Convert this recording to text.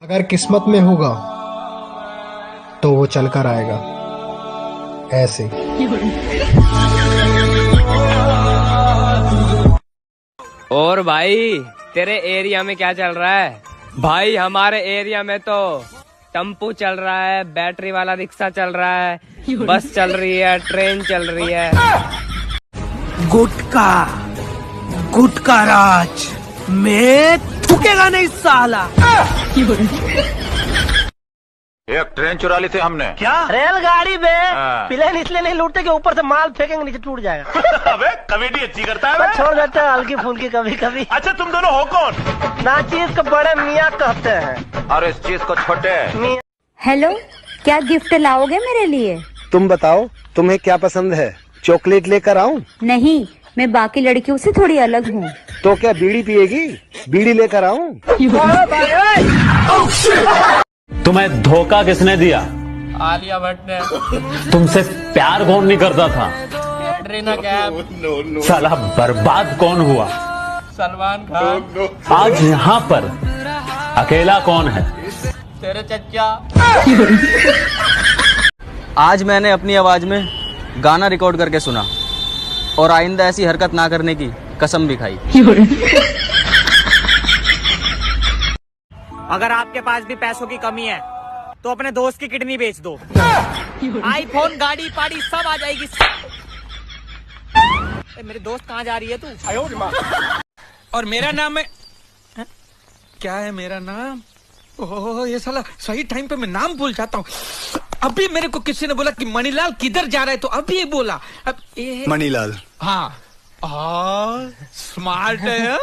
अगर किस्मत में होगा तो वो चल कर आएगा ऐसे। और भाई तेरे एरिया में क्या चल रहा है? भाई हमारे एरिया में तो टेम्पू चल रहा है, बैटरी वाला रिक्शा चल रहा है, बस चल रही है, ट्रेन चल रही है। गुटका गुटका राज में थूकेगा नहीं साला। एक ट्रेन चुरा ली थी हमने। क्या रेलगाड़ी में प्लेन इसलिए नहीं लूटते कि ऊपर से माल फेंकेंगे नीचे टूट जाएगा। अबे कॉमेडी अच्छी करता है। छोड़ देते हैं हल्की फुल्की कभी कभी। अच्छा तुम दोनों हो कौन? नाचीज को बड़े मियाँ कहते हैं और इस चीज को छोटे। हेलो, क्या गिफ्ट लाओगे मेरे लिए? तुम बताओ तुम्हें क्या पसंद है? चॉकलेट लेकर आऊं? नहीं, मैं बाकी लड़कियों से थोड़ी अलग हूँ। तो क्या बीड़ी पिएगी? बीड़ी लेकर आऊं? तुम्हें धोखा किसने दिया? आलिया भट्ट ने। तुमसे प्यार कौन नहीं करता था? कैटरीना कैफ। साला बर्बाद कौन हुआ? सलमान खान। आज यहाँ पर अकेला कौन है? तेरे चच्चा। आज मैंने अपनी आवाज में गाना रिकॉर्ड करके सुना और आइंदा ऐसी हरकत ना करने की कसम भी खाई। अगर आपके पास भी पैसों की कमी है तो अपने दोस्त की किडनी बेच दो। आईफोन, गाड़ी पाड़ी सब आ जाएगी। मेरे दोस्त कहाँ जा रही है तू? और मेरा नाम है क्या है मेरा नाम? ओह ये साला सही टाइम पे मैं नाम भूल जाता हूँ। अभी मेरे को किसी ने बोला कि मणिलाल किधर जा रहा है, तो अभी ये बोला। अब ये मणिलाल। हाँ स्मार्ट है।